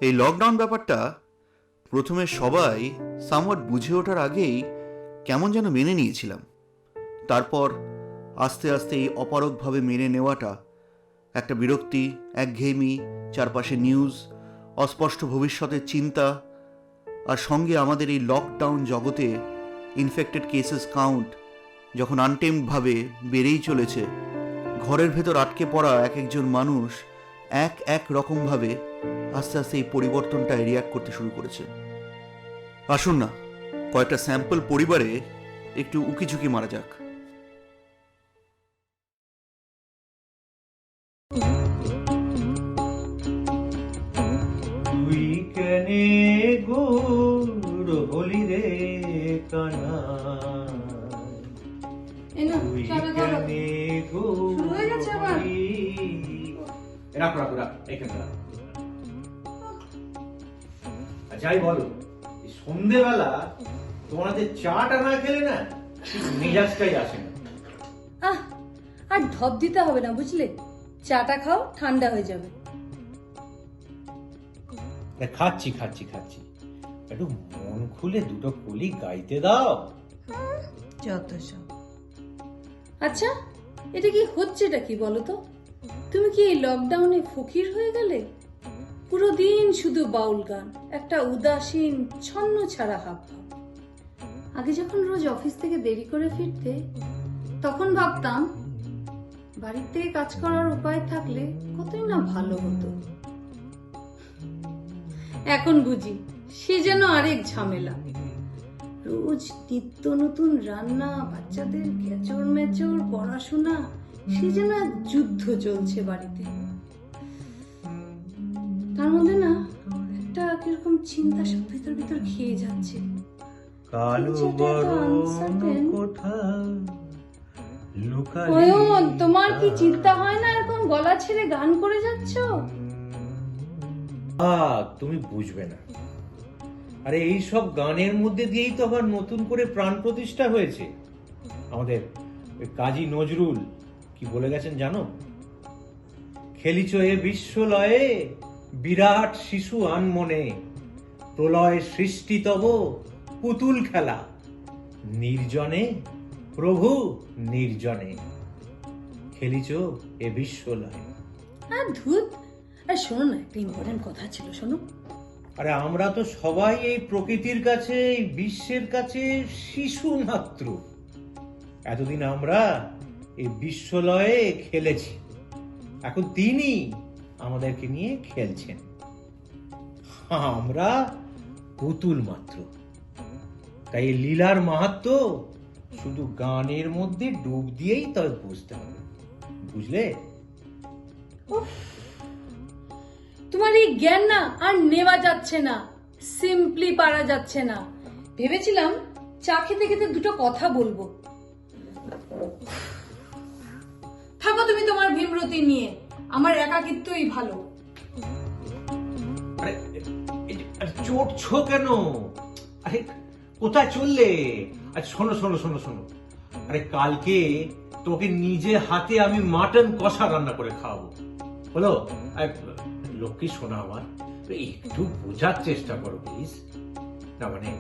এই লকডাউন ব্যাপারটা প্রথমে সবাই সামওয়াট বুঝে ওঠার আগেই কেমন যেন মেনে নিয়েছিলাম। তারপর আস্তে আস্তে এই অপারগভাবে মেনে নেওয়াটা একটা বিরক্তি, একঘেয়েমি, চারপাশে নিউজ, অস্পষ্ট ভবিষ্যতের চিন্তা, আর সঙ্গে আমাদের এই লকডাউন জগতে ইনফেক্টেড কেসেস কাউন্ট যখন আনটেমডভাবে বেড়েই চলেছে, ঘরের ভেতর আটকে পড়া এক একজন মানুষ এক এক রকমভাবে আস্তে আস্তে এই পরিবর্তনটায় রিয়াক্ট করতে শুরু করেছে। আসুন না কয়েকটা স্যাম্পল পরিবারে একটু উকিঝুঁকি মারা যাক। তুই কেনে গোর হলি রে কানা, তুই কেনে গোর হলি। রাখ রাখ রাখ, এখানে রাখ। যাই বলো, সন্ধেবেলা তোমাদের চাটা না খেলে না মেজাজটাই আসে না। আর ঢপ দিতে হবে না, বুঝলে? চাটা খাও, ঠান্ডা হয়ে যাবে। খাচ্ছি খাচ্ছি খাচ্ছি, একটু মন খুলে দুটো কলি গাইতে দাও। যত সব। আচ্ছা, এটা কি হচ্ছেটা কি বলো তো? তুমি কি এই লকডাউনে ফকির হয়ে গেলে? পুরো দিন শুধু বাউল গান, একটা উদাসীন ছন্ন ছাড়া হাবভাব। আগে যখন রোজ অফিস থেকে দেরি করে ফিরতে, তখন ভাবতাম বাড়ির থেকে কাজ করার উপায় থাকলে কতই না ভালো হতো। এখন বুঝি সে যেন আরেক ঝামেলা। রোজ নিত্য নতুন রান্না, বাচ্চাদের খেচড় মেচড়, পড়াশোনা, সে যেন এক যুদ্ধ চলছে বাড়িতে। তার মধ্যে না একটা কিরকম চিন্তা সব ভিতর ভিতর খেয়ে যাচ্ছে। তোমার কি চিন্তা হয় না এরকম গলা ছেড়ে গান করে যাচ্ছ? তুমি বুঝবে না। আরে এই সব গানের মধ্যে দিয়েই তো আবার নতুন করে প্রাণ প্রতিষ্ঠা হয়েছে। আমাদের কাজী নজরুল কি বলে গেছেন জানো? খেলিছ এ বিশ্বলয়ে বিরাট শিশু আনমনে, প্রলয় সৃষ্টি তব পুতুল খেলা, নির্জনে প্রভু নির্জনে, খেলিছ এ বিশ্বলয়ে। ধুত। আর শোনো না, একটা ইম্পর্টেন্ট কথা ছিল, শোনো। আরে আমরা তো সবাই এই প্রকৃতির কাছে, এই বিশ্বের কাছে শিশু মাত্র। এতদিন আমরা এই বিশ্বলয়ে খেলেছি, এখন তিনি আমাদেরকে নিয়ে খেলছেন। আমরা পুতুল মাত্র। তাই এই লীলার মাহাত্ম্য শুধু গানের মধ্যে ডুব দিয়েই তবে বুঝতে হবে, বুঝলে? তোমার এই জ্ঞান না আর নেওয়া যাচ্ছে না, সিম্পলি পারা যাচ্ছে না। ভেবেছিলাম চা খেতে খেতে দুটো কথা বলবো। থাকো তুমি তোমার ভীমরতি নিয়ে, আমার একাকিত্বই ভালো। আরে চটছো কেন? আরে কোথায় চললে? আচ্ছা শোনো শোনো শোনো শোনো, আরে কালকে তোকে নিজে হাতে আমি মাটন কষা রান্না করে খাওয়াবো, হলো? লক্ষ্মী শোনা আমার, একটু বোঝার চেষ্টা করো প্লিজ। না মানে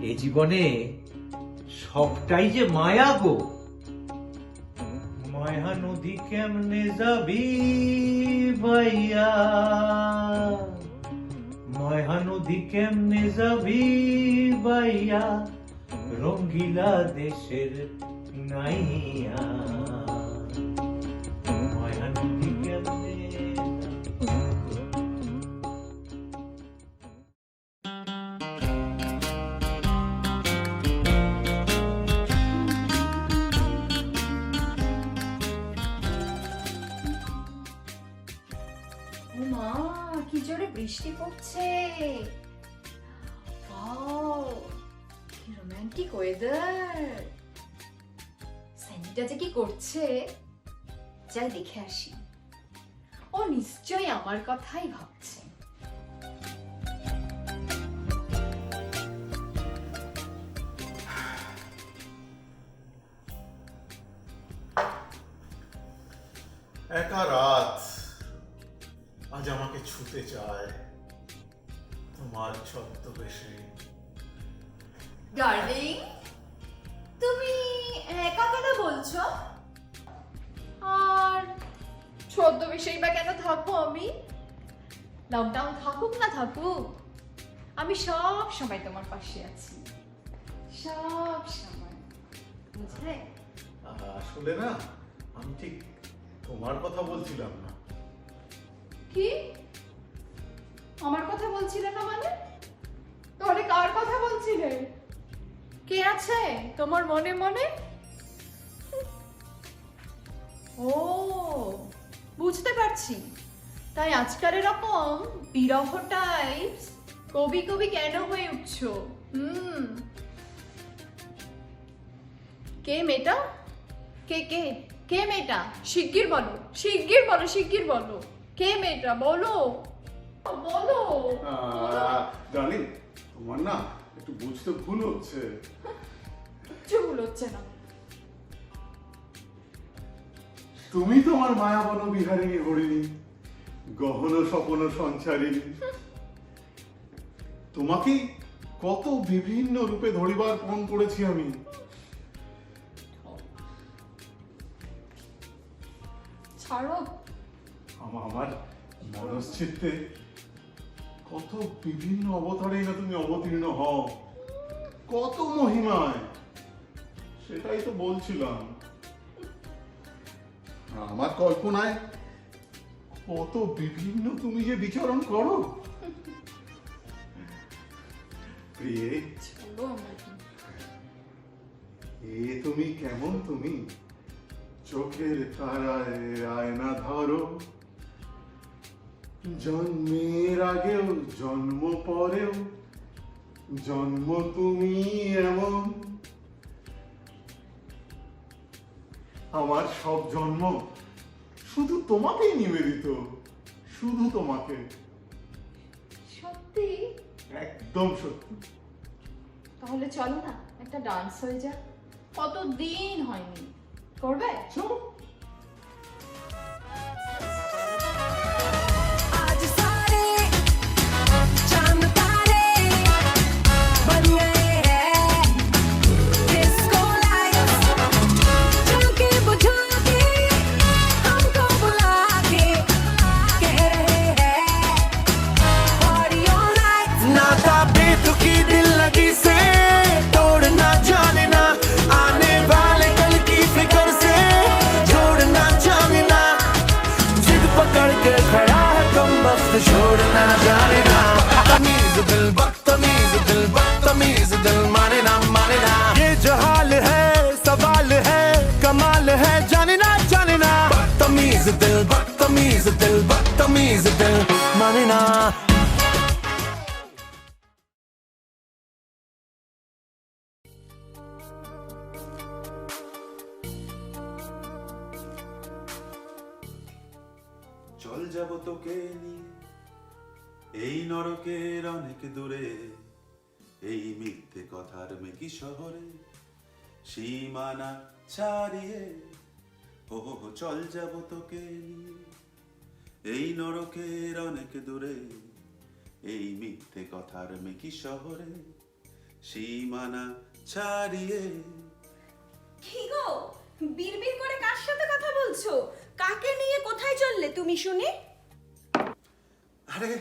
এই জীবনে সবটাই যে মায়া গো। মায়া নদী কেমনে যাবি ভাইয়া, মায়া নদী কেমনে যাবি ভাইয়া, রঙ্গিলা দেশের নাইয়া, মায়া নদী কেমনে। মা, কি জোরে বৃষ্টি পড়ছে! ওয়াও, কি রোমান্টিক ওয়েদার! স্যান্ডিটা যে কি করছে, যাই দেখে আসি। ও নিশ্চয়ই আমার কথাই ভাবছে। একা রাত আজ আমাকে ছুতে চায়। তোমার ছদ্মবেশে। ডার্লিং, তুমি একা কেন বলছো? আর ছদ্মবেশেই বা কেন থাকবো আমি? লকডাউন থাকুক না থাকুক, আমি সব সময় তোমার পাশে আছি, সব সময়, বুঝলে? আসলে না, আমি ঠিক তোমার কথা বলছিলাম না। কি আমার কথা বলছিলে না মানে? তাহলে কার কথা বলছিলে? কে আছে তোমার মনে মনে? ও, বুঝতে পারছি। তাই আজকাল এরকম বিরহ টাইপস কবি কবি কেন হয়ে উঠছো? কে মেয়েটা? কে কে কে মেয়েটা? শিগগির বলো, শিগগির বলো, শিগগির বলো। কে মেয়েটা? বলো বলো। জানি তোমার না একটু বুঝতে ভুল হচ্ছে। কিচ্ছু ভুল হচ্ছে না। তুমি তোমার মায়াবন বিহারিণী হরিণী, গহন স্বপন সঞ্চারিণী। তোমাকে কত বিভিন্ন রূপে ধরিবার পণ করেছি আমি। ছাড়ো। আমার মনশ্চিত্তে কত বিভিন্ন অবতারে না তুমি অবতীর্ণ হও, কত মহিমায়, সেটাই তো বলছিলাম। আমার কল্পনায় কত বিভিন্ন তুমি যে বিচরণ করো। প্রিয়ে, ছাড়ো আমাকে। এ তুমি কেমন তুমি, চোখের তারায় আয়না ধরো, জন্মের আগেও জন্ম পরেও জন্ম তুমি এমন। আমার সব জন্ম শুধু তোমাকেই নিবেদিত, শুধু তোমাকে। সত্যি? একদম সত্যি। তাহলে চলো না একটা ডান্স হয়ে যাক, কতদিন হয়নি, করবে? চলো। आज सारे चांद तारे बन गए हैं डिस्को लाइट्स, झांके बुझा के हमको बुला के कह रहे हैं पार्टी ऑल नाइट। नाता बेतुकी दिल लगी से तोड़ना जाने ना, आने वाले कल की फिक्र से जोड़ना जाने ना, जिद पकड़ के खड़ा है कम वक्त छोड़ना जाने ना। तमीज दिल बदतमीज दिल माने ना ये जो हाल है सवाल है कमाल है जाने ना बदतमीज दिल माने ना। চল যাব তোকে নিয়ে এই নরকের অনেক দূরে, এই মিথ্যে কথার মেকি শহরে সীমানা ছাড়িয়ে। ও চল যাব তোকে নিয়ে এই নরকের অনেক দূরে, এই মিথ্যে কথার মেকি শহরে সীমানা ছাড়িয়ে। কি গো, বিড়বিড় করে কার সাথে কথা বলছো? কাকে নিয়ে কোথায় চললে তুমি শুনি? আরে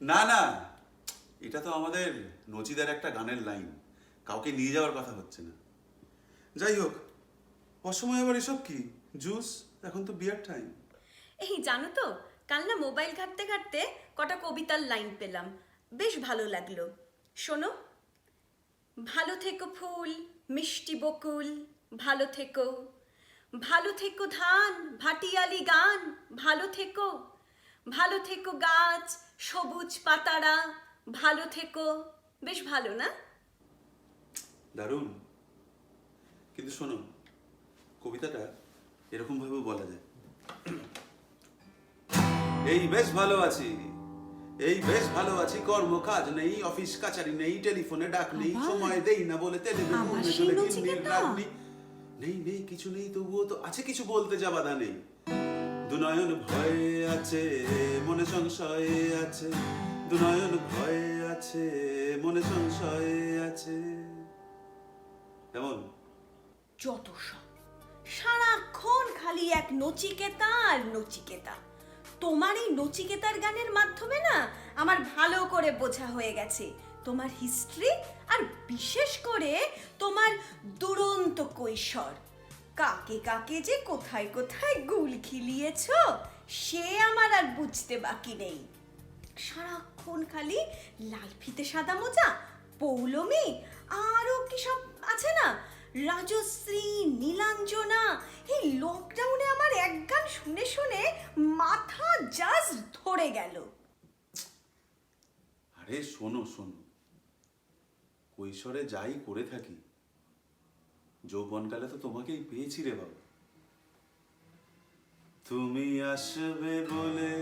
না না, এটা তো আমাদের নচিদার একটা গানের লাইন, কাউকে নিয়ে যাওয়ার কথা হচ্ছে না। যাই হোক, অসময় আবার এসব কি জুস, এখন তো বিয়ার টাইম। এই জানো তো, কাল না মোবাইল ঘাঁটতে ঘাঁটতে কটা কবিতার লাইন পেলাম, বেশ ভালো লাগলো। শোনো, ভালো থেকো ফুল মিষ্টি বকুল, ভালো থেকো, ভালো থেকো ধান ভাটিয়ালি গান, ভালো থেকো, ভালো থেকো গাছ সবুজ পাতারা, ভালো থেকো। বেশ ভালো না? দারুণ। কিন্তু শোনো, কবিতাটা এরকম ভাবে বলা যায়, এই বেশ ভালো আছি, এই বেশ ভালো আছি, কর্ম কাজ নেই, অফিস কাচারি নেই, টেলিফোনে ডাক নেই, সময় দেই না বলে টেলিভিশনে চলে কিন্নির রাগ নেই, নেই নেই কিছু নেই, তবুও তো আছে কিছু বলতে যা বাধা নেই। দুনয়ন ভয়ে আছে, মনে সংশয়ে আছে, দুনয়ন ভয়ে আছে, মনে সংশয় আছে। কেমন? যত সব সারাক্ষণ খালি এক নচিকেতা আর নচিকেতা। তোমার এই নচিকেতার গানের মাধ্যমে না আমার ভালো করে বোঝা হয়ে গেছে তোমার হিস্ট্রি, আর বিশেষ করে তোমার দুরন্ত কৈশোর। কাকে কাকে যে কোথায় কোথায় গুল খিলিয়েছ সে আমার আর বুঝতে বাকি নেই। সারাক্ষণ খালি লাল ফিতে সাদা মোজা, পৌলমী, আরও কি সব আছে না, রাজশ্রী, নীলাঞ্জনা। এই লকডাউনে আমার এক গান শুনে শুনে মাথা জাস্ট ধরে গেল। আরে শোনো শোনো, কৈশোরে যাই করে থাকি, যৌবনকালে তো তোমাকেই পেয়েছি রে বাবা। তুমি আসবে বলে,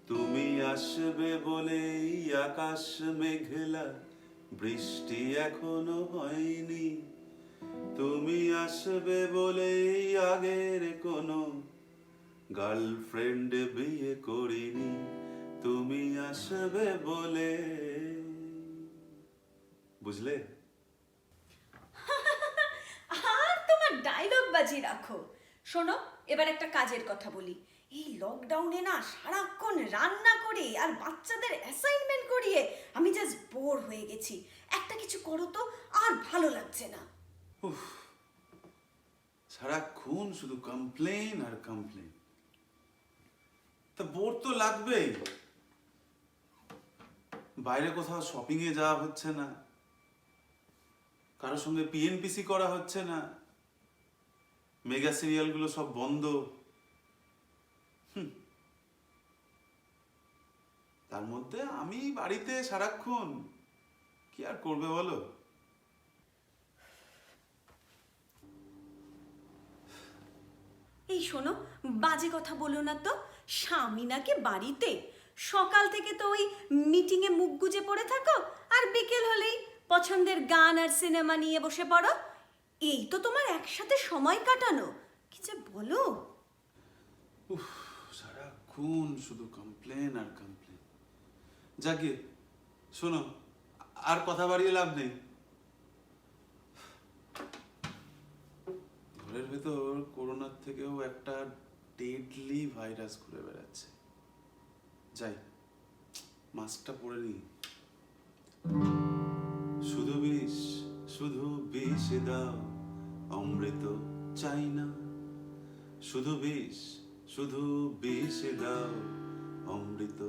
তুমি আসবে বলেই আকাশ মেঘলা, বৃষ্টি এখনো হয়নি। তুমি আসবে বলেই আগের কোনো গার্লফ্রেন্ড বিয়ে করিনি। তুমি আসবে বলে, বুঝলে? আর তোমার ডায়লগ বাজি রাখো। শোনো, এবার একটা কাজের কথা বলি। এই লকডাউনে না সারাক্ষণ রান্না করে আর বাচ্চাদের অ্যাসাইনমেন্ট করিয়ে আমি জাস্ট বোর হয়ে গেছি। একটা কিছু করো তো, আর ভালো লাগছে না। উফ, সারাক্ষণ শুধু কমপ্লেন আর কমপ্লেন। তা বোর তো লাগবেই। বাইরে কোথাও শপিং এ যাওয়া হচ্ছে না, কারোর সঙ্গে পিএনপিসি করা হচ্ছে না, মেগা সিরিয়ালগুলো সব বন্ধ। তার মধ্যে আমি বাড়িতে সারাক্ষণ, কি আর করবে বলো? এই শোনো, বাজে কথা বলো না তো। স্বামী নাকি বাড়িতে? সকাল থেকে তো ওই মিটিংয়ে মুখ গুজে পড়ে থাকো, আর বিকেল হলেই পছন্দের গান আর সিনেমা নিয়ে বসে পড়ো। এই তো তোমার একসাথে সময় কাটানো, কি যে বলো। উফ, সারাক্ষণ শুধু কমপ্লেন আর কমপ্লেন। যাকে শোনো, আর কথা বাড়িয়ে লাভ নেই। ঘরের ভেতর করোনার থেকেও একটা ডেডলি ভাইরাস ঘুরে বেড়াচ্ছে। যাই, মাস্কটা পরে নি। শুধু বিষ, শুধু বিষ দাও, অমৃত চাই না। শুধু বিষ, শুধু বিষ দাও, অমৃত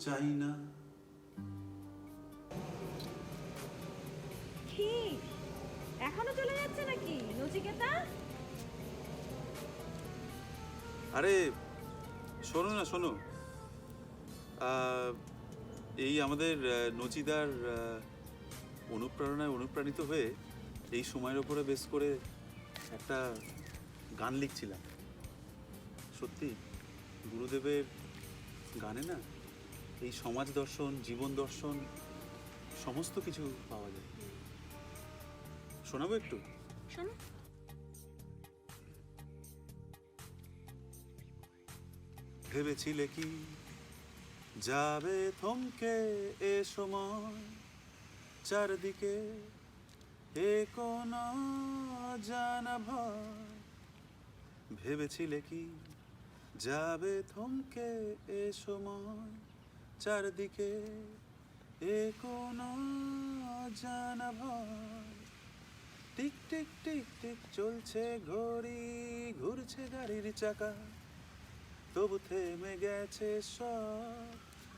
চাই না। কি এখনো চলে যাচ্ছে নাকি নচিকেতা? আরে শোনো না, শোনো, এই আমাদের নচিদার অনুপ্রেরণায় অনুপ্রাণিত হয়ে এই সময়ের ওপরে বেস করে একটা গান লিখছিলাম। সত্যি গুরুদেবের গানে না এই সমাজ দর্শন, জীবন দর্শন সমস্ত কিছু পাওয়া যায়। শোনাবো একটু? শোনো। ভেবেছিলে কি যাবে থমকে এ সময়, চারদিকে এ কোন জানা ভয়। ভেবেছিলে কি যাবে থমকে এ সময়, চারদিকে এ কোন জানা ভয়। টিক টিক টিক টিক চলছে ঘড়ি, ঘুরছে গাড়ির চাকা, তবু থেমে গেছে সব,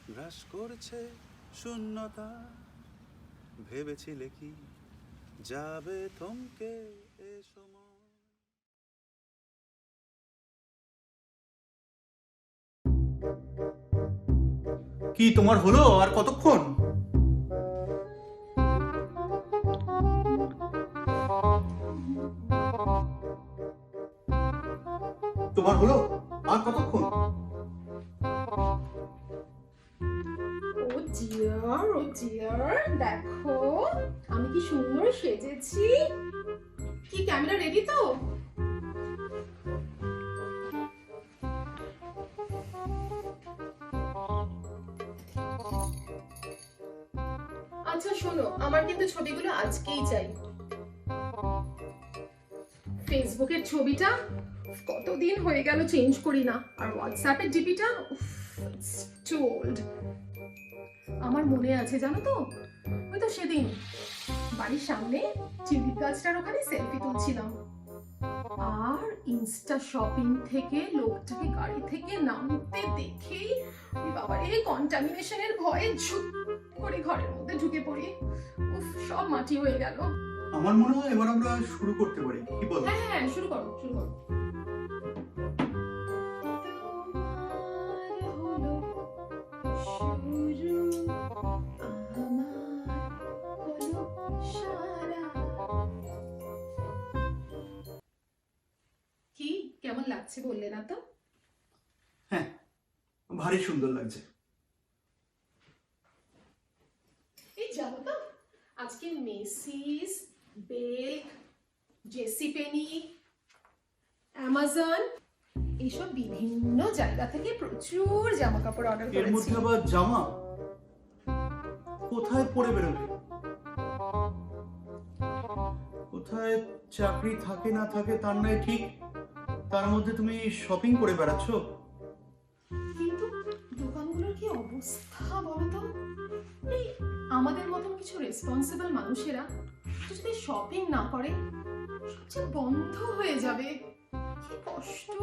গ্রাস করছে শূন্যতা। ভেবেছিলে কি যাবে থমকে এ সময়। কি তোমার হলো আর কতক্ষণ? তোমার হলো আর কতক্ষণ? ও ডিয়ার, দেখো আমি কি সুন্দর সেজেছি। কি ক্যামেরা রেডি তো? শোনো, আমার কিন্তু ছবিগুলো আজকেই চাই। ফেসবুকের ছবিটা কতদিন হয়ে গেল চেঞ্জ করি না, আর হোয়াটসঅ্যাপের ডিপিটা টু ওল্ড। আমার মনে আছে জানো তো, ওই তো সেদিন বাড়ির সামনে চিলির গাছটার ওখানে সেলফি তুলছিলাম, আর ইনস্টা শপিং থেকে লোকটাকে গাড়ি থেকে নামতে দেখেই ওই বাবারে কন্টামিনেশনের ভয়ে ঝুপ করে ঘরের মধ্যে ঢুকে পড়ি। উফ, সব মাটি হয়ে গেল। আমার মনে হয় এবার আমরা শুরু করতে পারি, কি বল? হ্যাঁ হ্যাঁ, শুরু করো শুরু করো। কি কেমন লাগছে বললে না তো? হ্যাঁ, ভারী সুন্দর লাগছে। এই জানো তো, আজকে Macy's, Belk, J C Penney, Amazon এইসব বিভিন্ন জায়গা থেকে প্রচুর জামা কাপড় অর্ডার এর করেছি। মধ্যে আবার জামা কোথায় পরে বেরোবে? কোথায় চাকরি থাকে না থাকে তার নয় ঠিক, তার মধ্যে তুমি শপিং করে বেড়াচ্ছ। কিন্তু দোকানগুলোর কি অবস্থা বলো তো? এই আমাদের মতন কিছু রেসপন্সিবল মানুষেরা যদি শপিং না করে, সবচেয়ে বন্ধ হয়ে যাবে। কি কষ্ট।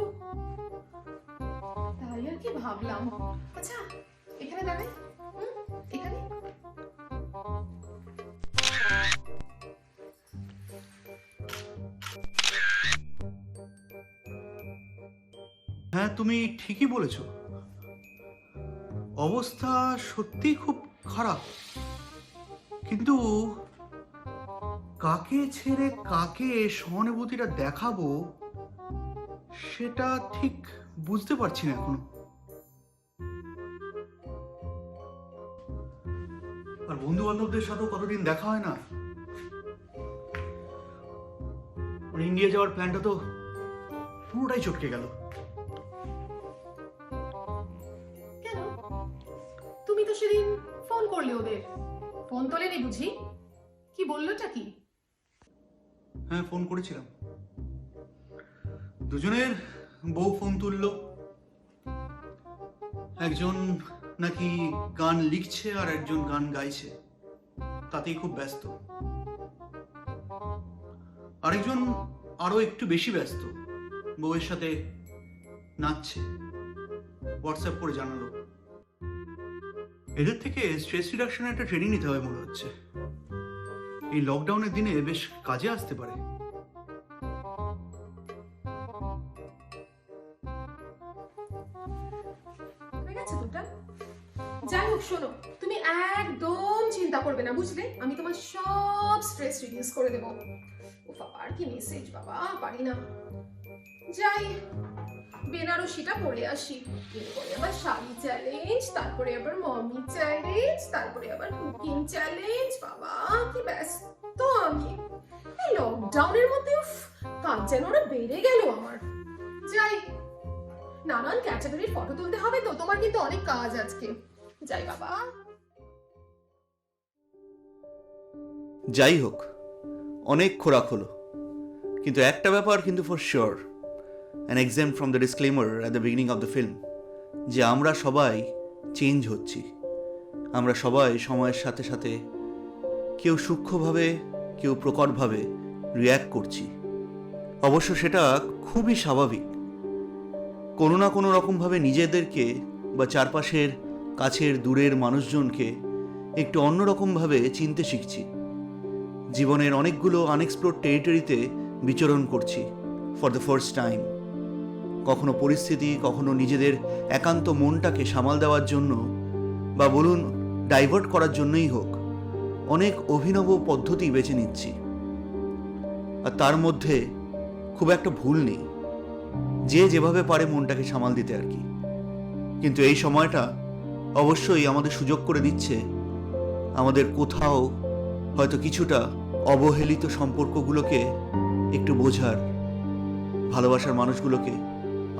তাই আর কি ভাবলাম, আচ্ছা এখানে দাঁড়াই, এখানে। হ্যাঁ, তুমি ঠিকই বলেছ, অবস্থা সত্যি খুব খারাপ। কিন্তু কাকে ছেড়ে কাকে সহানুভূতিটা দেখাবো সেটা ঠিক বুঝতে পারছি না এখনো। আর বন্ধু বান্ধবদের সাথেও কতদিন দেখা হয় না। ইন্ডিয়া যাওয়ার প্ল্যানটা তো পুরোটাই চটকে গেল। কেন? তুমি তো সেদিন ফোন করলে ওদের, ফোন তোলেনি বুঝি? কি বললোটা কি? হ্যাঁ, ফোন করেছিলাম, দুজনের বউ ফোন তুললো। একজন নাকি গান লিখছে আর একজন গান গাইছে, তাতেই খুব ব্যস্ত। আরেকজন আরো একটু বেশি ব্যস্ত, বউয়ের সাথে নাচছে, হোয়াটসঅ্যাপ করে জানালো। এদের থেকে স্ট্রেস রিডাকশনের একটা ট্রেনিং নিতে হবে মনে হচ্ছে, এই লকডাউনের দিনে বেশ কাজে আসতে পারে। হয়ে গেছে তোটা? যাই হোক শোনো, তুমি একদম চিন্তা করবে না বুঝলে, আমি তোমার সব স্ট্রেস রিডিউস করে দেবো। ও বাবা, আর কি মেসেজ বাবা, পারি না। যাই বেনারসিটা পরে আসি, এরপরে আবার শাড়ি চ্যালেঞ্জ, তারপরে আবার মমি চ্যালেঞ্জ, তারপরে আবার কুকিং চ্যালেঞ্জ। বাবা কি ব্যস্ত আমি এই লকডাউনের মধ্যে। উফ, কাজ যেন ওরা বেড়ে গেল আমার। যাই, নানান ক্যাটাগরির ফটো তুলতে হবে তো, তোমার কিন্তু অনেক কাজ আজকে। যাই বাবা। যাই হোক, অনেক খোরাক হলো, কিন্তু একটা ব্যাপার কিন্তু for sure, an exam from the disclaimer at the beginning of the film, যে আমরা সবাই চেঞ্জ হচ্ছি। আমরা সবাই সময়ের সাথে সাথে কেউ সূক্ষ্মভাবে কেউ প্রকটভাবে রিয়্যাক্ট করছি। অবশ্য সেটা খুবই স্বাভাবিক। কোনো না কোনো রকমভাবে নিজেদেরকে বা চারপাশের কাছের দূরের মানুষজনকে একটু অন্যরকমভাবে চিনতে শিখছি। জীবনের অনেকগুলো আনএক্সপ্লোরড টেরিটরিতে বিচরণ করছি ফর দ্য ফার্স্ট টাইম। কখনো পরিস্থিতি, কখনো নিজেদের একান্ত মনটাকে সামাল দেওয়ার জন্য বা বলুন ডাইভার্ট করার জন্যই হোক, অনেক অভিনব পদ্ধতি বেছে নিচ্ছি। আর তার মধ্যে খুব একটা ভুল নেই, যে যেভাবে পারে মনটাকে সামাল দিতে আর কি। কিন্তু এই সময়টা অবশ্যই আমাদের সুযোগ করে দিচ্ছে আমাদের কোথাও হয়তো কিছুটা অবহেলিত সম্পর্কগুলোকে একটু বোঝার, ভালোবাসার মানুষগুলোকে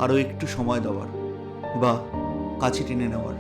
আরও একটু সময় দেওয়ার বা কাছে টেনে নেওয়ার।